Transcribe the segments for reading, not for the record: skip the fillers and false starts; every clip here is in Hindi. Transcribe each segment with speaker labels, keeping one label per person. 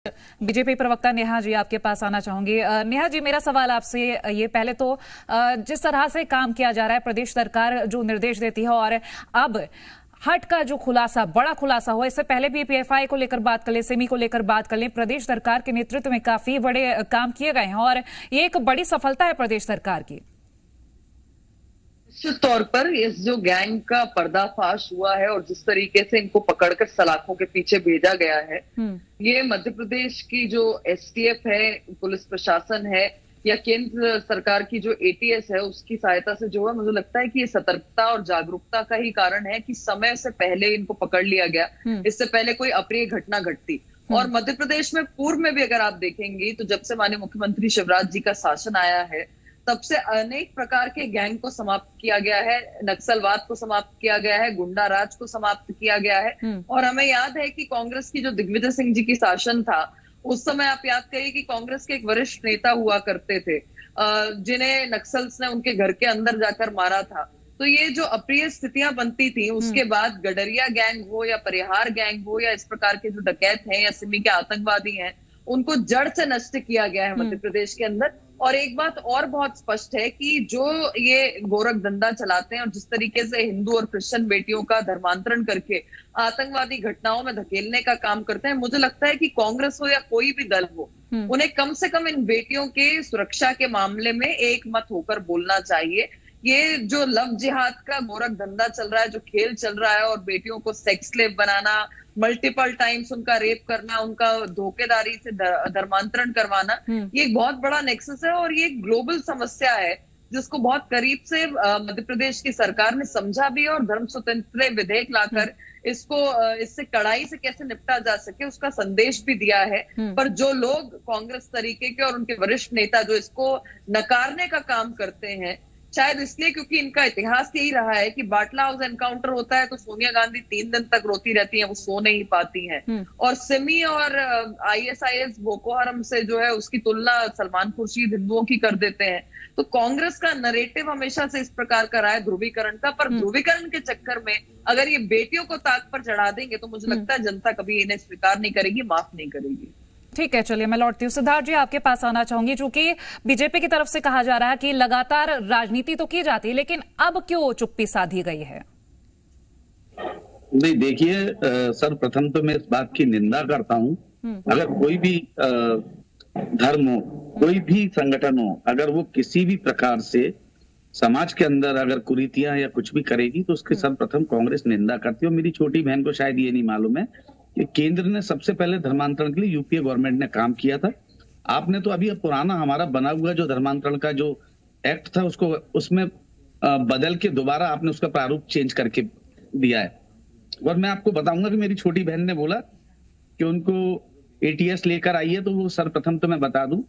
Speaker 1: बीजेपी प्रवक्ता नेहा जी आपके पास आना चाहूंगी। नेहा जी, मेरा सवाल आपसे ये पहले तो जिस तरह से काम किया जा रहा है, प्रदेश सरकार जो निर्देश देती है और अब हट का जो खुलासा, बड़ा खुलासा हुआ, इससे पहले भी पीएफआई को लेकर बात कर ले, सेमी को लेकर बात कर ले, प्रदेश सरकार के नेतृत्व में काफी बड़े काम किए गए हैं और ये एक बड़ी सफलता है प्रदेश सरकार की।
Speaker 2: निश्चित तौर पर इस जो गैंग का पर्दाफाश हुआ है और जिस तरीके से इनको पकड़कर सलाखों के पीछे भेजा गया है, ये मध्य प्रदेश की जो एसटीएफ है, पुलिस प्रशासन है या केंद्र सरकार की जो एटीएस है, उसकी सहायता से जो है, मुझे लगता है कि ये सतर्कता और जागरूकता का ही कारण है कि समय से पहले इनको पकड़ लिया गया। इससे पहले कोई अप्रिय घटना घटती। और मध्य प्रदेश में पूर्व में भी अगर आप देखेंगे तो जब से माननीय मुख्यमंत्री शिवराज जी का शासन आया है, तब से अनेक प्रकार के गैंग को समाप्त किया गया है, नक्सलवाद को समाप्त किया गया है, गुंडा राज को समाप्त किया गया है। और हमें याद है कि कांग्रेस की जो दिग्विजय सिंह जी की शासन था, उस समय आप याद करिए कि कांग्रेस के एक वरिष्ठ नेता हुआ करते थे, जिन्हें नक्सल्स ने उनके घर के अंदर जाकर मारा था। तो ये जो अप्रिय स्थितियां बनती थी, उसके बाद गडरिया गैंग हो या परिहार गैंग हो या इस प्रकार के जो डकैत हैं या सिमी के आतंकवादी हैं, उनको जड़ से नष्ट किया गया है मध्य प्रदेश के अंदर। और एक बात और बहुत स्पष्ट है कि जो ये गोरख धंधा चलाते हैं और जिस तरीके से हिंदू और क्रिश्चियन बेटियों का धर्मांतरण करके आतंकवादी घटनाओं में धकेलने का काम करते हैं, मुझे लगता है कि कांग्रेस हो या कोई भी दल हो, उन्हें कम से कम इन बेटियों के सुरक्षा के मामले में एक मत होकर बोलना चाहिए। ये जो लव जिहाद का गोरख धंधा चल रहा है, जो खेल चल रहा है और बेटियों को सेक्स स्लेव बनाना, मल्टीपल टाइम्स उनका रेप करना, उनका धोखेदारी से धर्मांतरण करवाना, ये एक बहुत बड़ा नेक्सस है और ये एक ग्लोबल समस्या है जिसको बहुत करीब से मध्य प्रदेश की सरकार ने समझा भी और धर्म स्वतंत्र विधेयक लाकर इससे कड़ाई से कैसे निपटा जा सके उसका संदेश भी दिया है। पर जो लोग कांग्रेस तरीके के और उनके वरिष्ठ नेता जो इसको नकारने का काम करते हैं, शायद इसलिए क्योंकि इनका इतिहास यही रहा है कि बाटला हाउस एनकाउंटर होता है तो सोनिया गांधी 3 दिन तक रोती रहती हैं, वो सो नहीं पाती हैं। और सिमी और आईएसआईएस बोको हरम से जो है उसकी तुलना सलमान खुर्शीद हिंदुओं की कर देते हैं। तो कांग्रेस का नरेटिव हमेशा से इस प्रकार का रहा है ध्रुवीकरण का, पर ध्रुवीकरण के चक्कर में अगर ये बेटियों को ताक पर चढ़ा देंगे तो मुझे लगता है जनता कभी इन्हें स्वीकार नहीं करेगी, माफ नहीं करेगी।
Speaker 1: ठीक है, चलिए मैं लौटती हूँ। सिद्धार्थ जी, आपके पास आना चाहूंगी। चूंकि बीजेपी की तरफ से कहा जा रहा है कि लगातार राजनीति तो की जाती है, लेकिन अब क्यों चुप्पी साधी गई है?
Speaker 3: नहीं, देखिए सर्वप्रथम तो मैं इस बात की निंदा करता हूं, अगर कोई भी धर्म हो, कोई भी संगठन हो, अगर वो किसी भी प्रकार से समाज के अंदर अगर कुरीतियां या कुछ भी करेगी तो उसके सर्वप्रथम कांग्रेस निंदा करती है। और मेरी छोटी बहन को शायद ये नहीं मालूम है कि केंद्र ने सबसे पहले धर्मांतरण के लिए यूपीए गवर्नमेंट ने काम किया था। आपने तो अभी पुराना हमारा बना हुआ जो धर्मांतरण का जो एक्ट था उसको उसमें बदल के दोबारा आपने उसका प्रारूप चेंज करके दिया है। और मैं आपको बताऊंगा कि मेरी छोटी बहन ने बोला कि उनको एटीएस लेकर आई है, तो वो सर्वप्रथम तो मैं बता दूं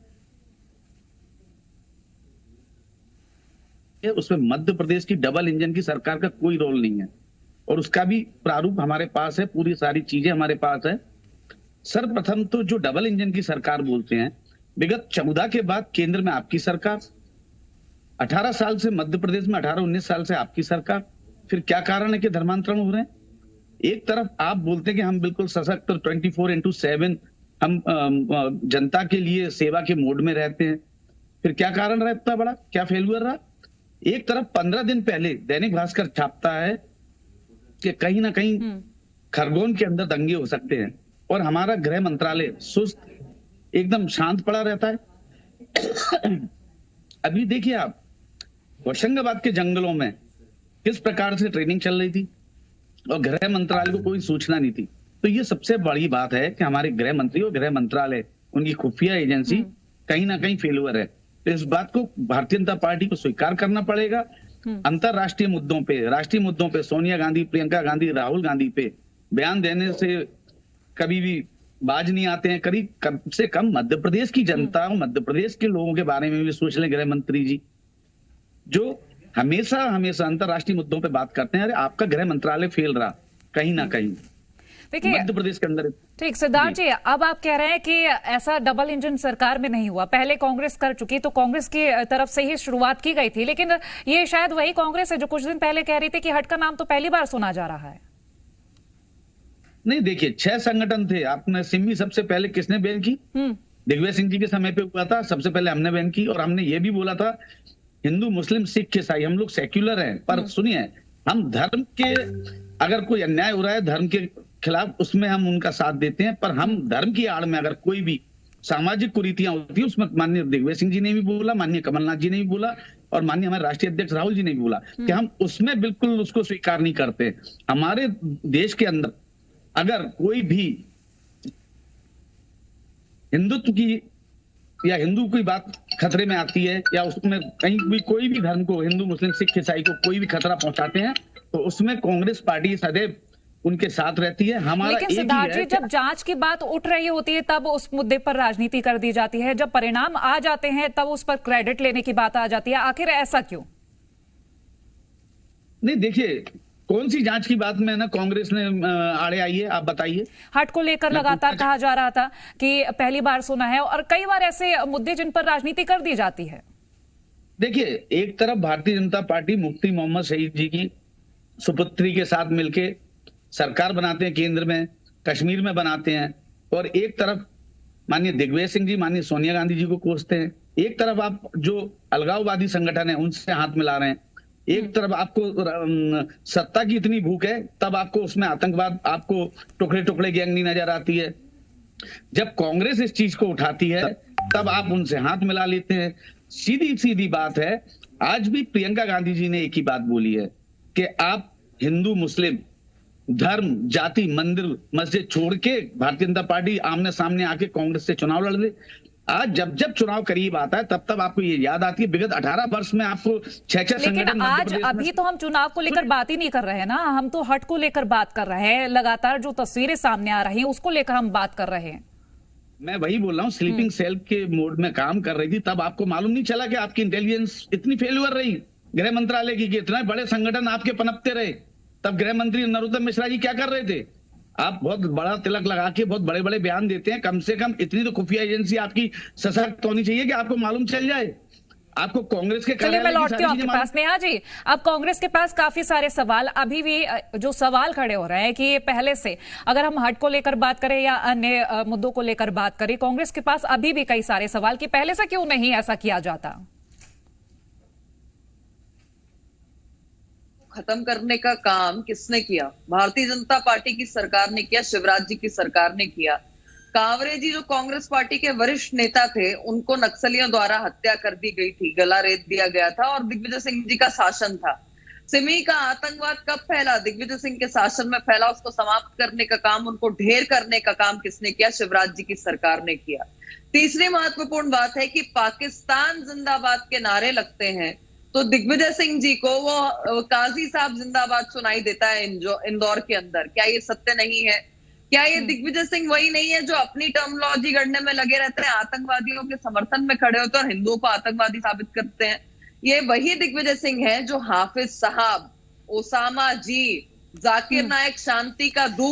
Speaker 3: उसमें मध्य प्रदेश की डबल इंजन की सरकार का कोई रोल नहीं है और उसका भी प्रारूप हमारे पास है, पूरी सारी चीजें हमारे पास है। सर्वप्रथम तो जो डबल इंजन की सरकार बोलते हैं, विगत 14 के बाद केंद्र में आपकी सरकार, 18 साल से मध्य प्रदेश में 18-19 साल से आपकी सरकार, फिर क्या कारण है कि धर्मांतरण हो रहे हैं? एक तरफ आप बोलते हैं कि हम बिल्कुल सशक्त 24/7 हम जनता के लिए सेवा के मोड में रहते हैं, फिर क्या कारण रहा इतना बड़ा, क्या फेल्यूर रहा? एक तरफ 15 दिन पहले दैनिक भास्कर छापता है कि कहीं ना कहीं खरगोन के अंदर दंगे हो सकते हैं और हमारा गृह मंत्रालय सुस्त एकदम शांत पड़ा रहता है। अभी देखिए आप होशंगाबाद के जंगलों में किस प्रकार से ट्रेनिंग चल रही थी और गृह मंत्रालय को कोई सूचना नहीं थी। तो ये सबसे बड़ी बात है कि हमारे गृह मंत्री और गृह मंत्रालय, उनकी खुफिया एजेंसी कहीं ना कहीं फेल्यूर है। तो इस बात को भारतीय जनता पार्टी को स्वीकार करना पड़ेगा। अंतरराष्ट्रीय मुद्दों पे, राष्ट्रीय मुद्दों पे सोनिया गांधी, प्रियंका गांधी, राहुल गांधी पे बयान देने से कभी भी बाज नहीं आते हैं। कम से कम मध्य प्रदेश की जनता और मध्य प्रदेश के लोगों के बारे में भी सोच लें गृह मंत्री जी, जो हमेशा हमेशा अंतरराष्ट्रीय मुद्दों पे बात करते हैं। अरे आपका गृह मंत्रालय फेल रहा कहीं ना कहीं मध्य प्रदेश के अंदर।
Speaker 1: ठीक, सिद्धार्थ जी, अब आप कह रहे हैं कि ऐसा डबल इंजन सरकार में नहीं हुआ, पहले कांग्रेस कर चुकी, तो कांग्रेस की तरफ से ही शुरुआत की गई थी, लेकिन ये शायद वही कांग्रेस है जो कुछ दिन पहले कह रही थी कि हट का नाम तो पहली बार सुना जा रहा है।
Speaker 3: नहीं देखिए, 6 संगठन थे। आपने सिमी सबसे पहले किसने बैन की? दिग्विजय सिंह जी के समय पे हुआ था, सबसे पहले हमने बैन की। और हमने ये भी बोला था हिंदू मुस्लिम सिख ईसाई हम लोग सेक्युलर हैं, पर सुनिए हम धर्म के अगर कोई अन्याय हो रहा है धर्म के खिलाफ उसमें हम उनका साथ देते हैं, पर हम धर्म की आड़ में अगर कोई भी सामाजिक कुरीतियां होती है उसमें माननीय दिग्विजय सिंह जी ने भी बोला, माननीय कमलनाथ जी ने भी बोला और माननीय हमारे राष्ट्रीय अध्यक्ष राहुल जी ने भी बोला कि हम उसमें बिल्कुल उसको स्वीकार नहीं करते। हमारे देश के अंदर अगर कोई भी हिंदुत्व की या हिंदू की बात खतरे में आती है या उसमें कहीं भी कोई भी धर्म को, हिंदू मुस्लिम सिख ईसाई को कोई भी खतरा पहुंचाते हैं तो उसमें कांग्रेस पार्टी सदैव उनके साथ रहती है। हमारा
Speaker 1: लेकिन सिद्धार्थ जी, जब जांच की बात उठ रही होती है तब उस मुद्दे पर राजनीति कर दी जाती है, जब परिणाम आ जाते हैं तब उस पर क्रेडिट लेने की बात आ जाती है। आखिर ऐसा क्यों?
Speaker 3: नहीं देखिए, कौन सी जांच की बात में ना कांग्रेस ने आड़े आई है, आप बताइए।
Speaker 1: हट को लेकर लगातार कहा जा रहा था कि पहली बार सुना है, और कई बार ऐसे मुद्दे जिन पर राजनीति कर दी जाती है।
Speaker 3: देखिए, एक तरफ भारतीय जनता पार्टी मुफ्ती मोहम्मद शहीद जी की सुपुत्री के साथ मिलके सरकार बनाते हैं, केंद्र में कश्मीर में बनाते हैं, और एक तरफ माननीय दिग्विजय सिंह जी माननीय सोनिया गांधी जी को कोसते हैं। एक तरफ आप जो अलगाववादी संगठन है उनसे हाथ मिला रहे हैं, एक तरफ आपको सत्ता की इतनी भूख है तब आपको उसमें आतंकवाद, आपको टुकड़े टुकड़े गैंग नहीं नजर आती है। जब कांग्रेस इस चीज को उठाती है तब आप उनसे हाथ मिला लेते हैं। सीधी सीधी बात है, आज भी प्रियंका गांधी जी ने एक ही बात बोली है कि आप हिंदू मुस्लिम धर्म जाति मंदिर मस्जिद छोड़ के भारतीय जनता पार्टी आमने सामने आके कांग्रेस से चुनाव लड़ ले। आज जब जब चुनाव करीब आता है तब तब आपको ये याद आती है विगत 18 वर्ष में आपको 6-6 संगठन।
Speaker 1: लेकिन आज अभी तो हम चुनाव को लेकर बात ही नहीं कर रहे हैं ना, हम तो हट को लेकर बात कर रहे हैं। लगातार जो तस्वीरें सामने आ रही हैं उसको लेकर हम बात कर रहे हैं।
Speaker 3: मैं वही बोल रहा हूँ, स्लीपिंग सेल के मोड में काम कर रही थी तब आपको मालूम नहीं चला कि आपकी इंटेलिजेंस इतनी फेल्यूर रही गृह मंत्रालय की, इतने बड़े संगठन आपके पनपते रहे। तब गृह मंत्री नरोत्तम मिश्रा जी क्या कर रहे थे? आप बहुत बड़ा तिलक लगा के बहुत बड़े बड़े बयान देते हैं, कम से कम इतनी तो खुफिया एजेंसी आपकी सशक्त होनी चाहिए कि आपको मालूम चल जाए। आपको कांग्रेस के
Speaker 1: चलिए मैं लौटती हूँ आपके पास। नेहा जी, अब कांग्रेस के पास काफी सारे सवाल अभी भी जो सवाल खड़े हो रहे हैं कि पहले से अगर हम हट को लेकर बात करें या अन्य मुद्दों को लेकर बात करें, कांग्रेस के पास अभी भी कई सारे सवाल कि पहले से क्यों नहीं ऐसा किया जाता।
Speaker 2: खत्म करने का काम किसने किया? भारतीय जनता पार्टी की सरकार ने किया, शिवराज जी की सरकार ने किया। कांवरे जी जो कांग्रेस पार्टी के वरिष्ठ नेता थे उनको नक्सलियों द्वारा हत्या कर दी गई थी, गला रेत दिया गया था और दिग्विजय सिंह जी का शासन था। सिमी का आतंकवाद कब फैला? दिग्विजय सिंह के शासन में फैला। उसको समाप्त करने का काम, उनको ढेर करने का काम किसने किया? शिवराज जी की सरकार ने किया। तीसरी महत्वपूर्ण बात है कि पाकिस्तान जिंदाबाद के नारे लगते हैं तो दिग्विजय सिंह जी को वो काजी साहब जिंदाबाद सुनाई देता है इंदौर के अंदर। क्या ये सत्य नहीं है? क्या ये दिग्विजय सिंह वही नहीं है जो अपनी टर्मिनोलॉजी गढ़ने में लगे रहते हैं, आतंकवादियों के समर्थन में खड़े होते हैं और हिंदुओं को आतंकवादी साबित करते हैं? ये वही दिग्विजय सिंह है जो हाफिज साहब, ओसामा जी, जाकिर नायक शांति का दूत